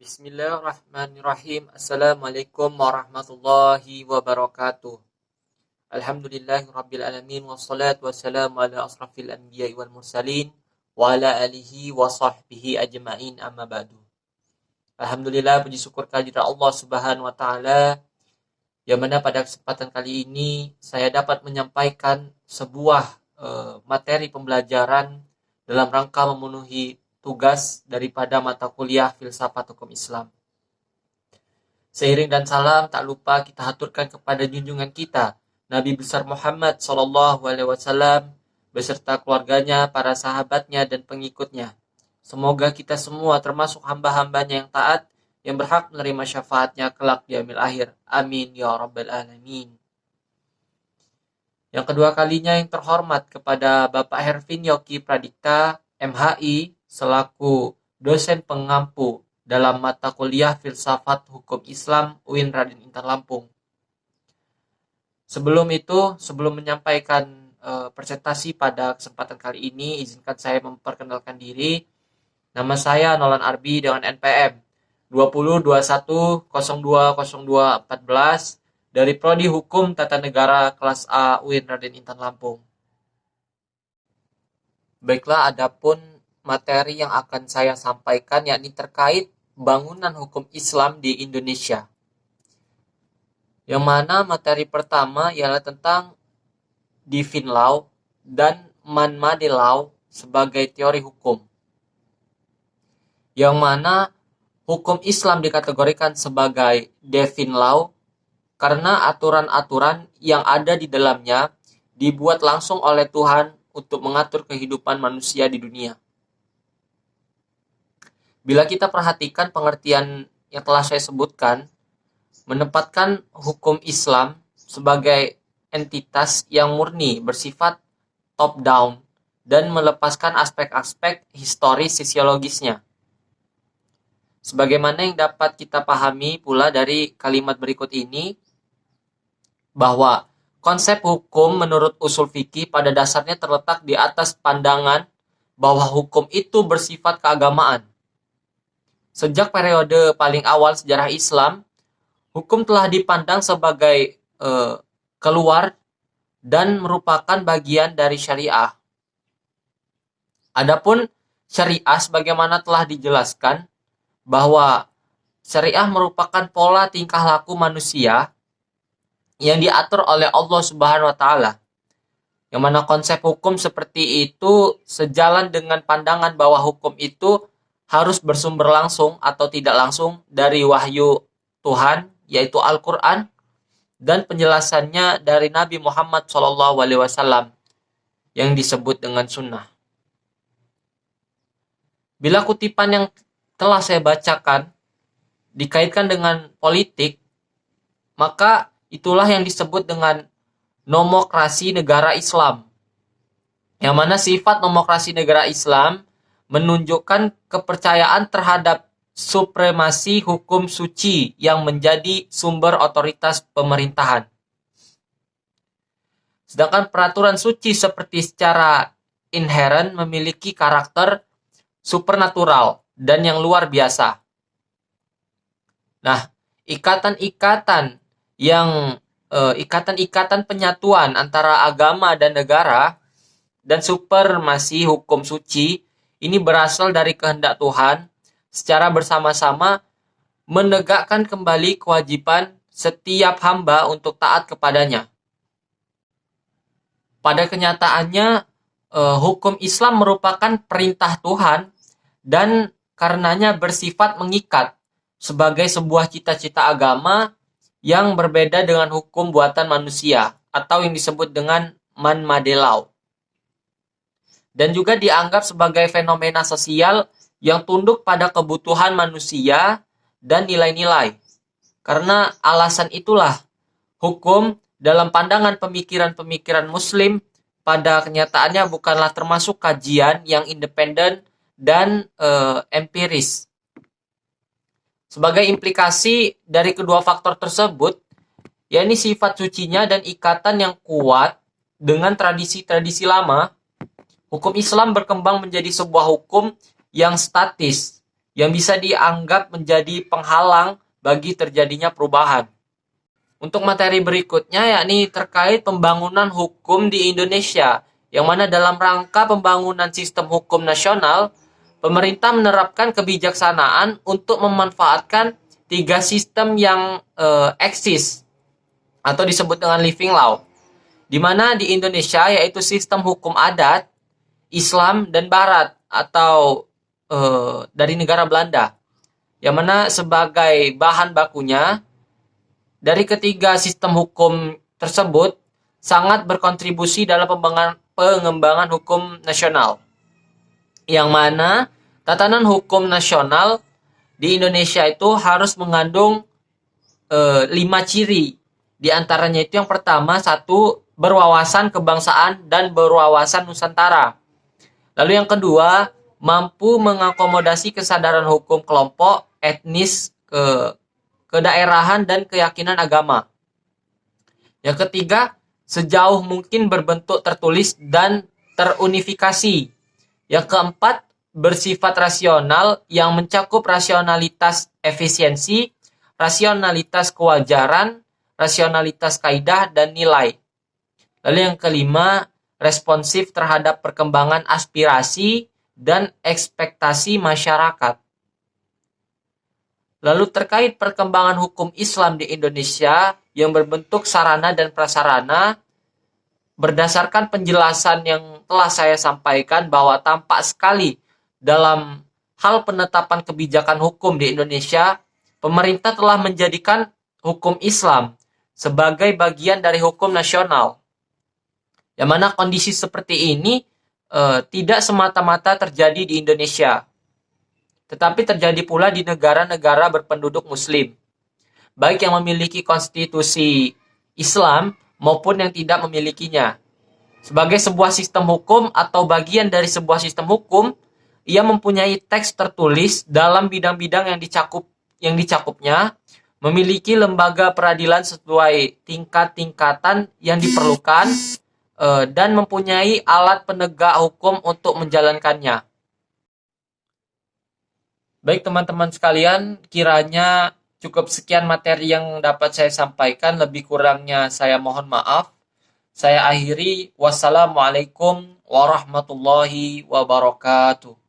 Bismillahirrahmanirrahim. Assalamualaikum warahmatullahi wabarakatuh. Alhamdulillahirabbil alamin wassalatu wassalamu ala asrafil anbiya'i wal mursalin wa ala alihi wa sahbihi ajma'in amma ba'du. Alhamdulillah, puji syukur kehadirat Allah Subhanahu wa taala yang mana pada kesempatan kali ini saya dapat menyampaikan sebuah materi pembelajaran dalam rangka memenuhi tugas daripada mata kuliah Filsafat Hukum Islam. Seiring dan salam tak lupa kita haturkan kepada junjungan kita Nabi besar Muhammad SAW beserta keluarganya, para sahabatnya dan pengikutnya. Semoga kita semua termasuk hamba-hambanya yang taat, yang berhak menerima syafaatnya kelak di yaumil akhir. Amin ya rabbal alamin. Yang kedua kalinya yang terhormat kepada Bapak Hervin Yoki Pradikta, MHI, selaku dosen pengampu dalam mata kuliah Filsafat Hukum Islam UIN Raden Intan Lampung. Sebelum menyampaikan presentasi pada kesempatan kali ini, izinkan saya memperkenalkan diri. Nama saya Nolan Arbi dengan NPM 2021020214 dari Prodi Hukum Tata Negara kelas A UIN Raden Intan Lampung. Baiklah, adapun materi yang akan saya sampaikan yakni terkait bangunan hukum Islam di Indonesia. Yang mana materi pertama ialah tentang Divine Law dan Man-Made Law sebagai teori hukum. Yang mana hukum Islam dikategorikan sebagai Divine Law karena aturan-aturan yang ada di dalamnya dibuat langsung oleh Tuhan untuk mengatur kehidupan manusia di dunia. Bila kita perhatikan pengertian yang telah saya sebutkan, menempatkan hukum Islam sebagai entitas yang murni bersifat top-down dan melepaskan aspek-aspek historis sosiologisnya. Sebagaimana yang dapat kita pahami pula dari kalimat berikut ini, bahwa konsep hukum menurut usul fikih pada dasarnya terletak di atas pandangan bahwa hukum itu bersifat keagamaan. Sejak periode paling awal sejarah Islam, hukum telah dipandang sebagai keluar dan merupakan bagian dari syariah. Adapun syariah sebagaimana telah dijelaskan bahwa syariah merupakan pola tingkah laku manusia yang diatur oleh Allah Subhanahu wa taala. Yang mana konsep hukum seperti itu sejalan dengan pandangan bahwa hukum itu harus bersumber langsung atau tidak langsung dari wahyu Tuhan, yaitu Al-Quran, dan penjelasannya dari Nabi Muhammad SAW yang disebut dengan sunnah. Bila kutipan yang telah saya bacakan dikaitkan dengan politik, maka itulah yang disebut dengan nomokrasi negara Islam. Yang mana sifat nomokrasi negara Islam menunjukkan kepercayaan terhadap supremasi hukum suci yang menjadi sumber otoritas pemerintahan. Sedangkan peraturan suci seperti secara inheren memiliki karakter supernatural dan yang luar biasa. Nah, ikatan-ikatan penyatuan antara agama dan negara dan supremasi hukum suci ini berasal dari kehendak Tuhan secara bersama-sama menegakkan kembali kewajiban setiap hamba untuk taat kepadanya. Pada kenyataannya, hukum Islam merupakan perintah Tuhan dan karenanya bersifat mengikat sebagai sebuah cita-cita agama yang berbeda dengan hukum buatan manusia atau yang disebut dengan Man-Made Law. Dan juga dianggap sebagai fenomena sosial yang tunduk pada kebutuhan manusia dan nilai-nilai. Karena alasan itulah hukum dalam pandangan pemikiran-pemikiran Muslim pada kenyataannya bukanlah termasuk kajian yang independen dan empiris. Sebagai implikasi dari kedua faktor tersebut, yakni sifat sucinya dan ikatan yang kuat dengan tradisi-tradisi lama, hukum Islam berkembang menjadi sebuah hukum yang statis yang bisa dianggap menjadi penghalang bagi terjadinya perubahan. Untuk materi berikutnya yakni terkait pembangunan hukum di Indonesia, yang mana dalam rangka pembangunan sistem hukum nasional, pemerintah menerapkan kebijaksanaan untuk memanfaatkan tiga sistem yang eksis atau disebut dengan living law, di mana di Indonesia yaitu sistem hukum adat, Islam, dan Barat atau dari negara Belanda, yang mana sebagai bahan bakunya dari ketiga sistem hukum tersebut sangat berkontribusi dalam pengembangan hukum nasional. Yang mana tatanan hukum nasional di Indonesia itu harus mengandung 5 ciri. Di antaranya itu yang pertama, satu, berwawasan kebangsaan dan berwawasan Nusantara. Lalu yang kedua, mampu mengakomodasi kesadaran hukum kelompok, etnis, kedaerahan, dan keyakinan agama. Yang ketiga, sejauh mungkin berbentuk tertulis dan terunifikasi. Yang keempat, bersifat rasional yang mencakup rasionalitas efisiensi, rasionalitas kewajaran, rasionalitas kaidah, dan nilai. Lalu yang kelima, responsif terhadap perkembangan aspirasi dan ekspektasi masyarakat. Lalu terkait perkembangan hukum Islam di Indonesia yang berbentuk sarana dan prasarana, berdasarkan penjelasan yang telah saya sampaikan bahwa tampak sekali dalam hal penetapan kebijakan hukum di Indonesia, pemerintah telah menjadikan hukum Islam sebagai bagian dari hukum nasional. Yang mana kondisi seperti ini tidak semata-mata terjadi di Indonesia, tetapi terjadi pula di negara-negara berpenduduk Muslim, baik yang memiliki konstitusi Islam maupun yang tidak memilikinya. Sebagai sebuah sistem hukum atau bagian dari sebuah sistem hukum, ia mempunyai teks tertulis dalam bidang-bidang yang dicakupnya, memiliki lembaga peradilan sesuai tingkat-tingkatan yang diperlukan, dan mempunyai alat penegak hukum untuk menjalankannya. Baik teman-teman sekalian, kiranya cukup sekian materi yang dapat saya sampaikan. Lebih kurangnya saya mohon maaf. Saya akhiri. Wassalamualaikum warahmatullahi wabarakatuh.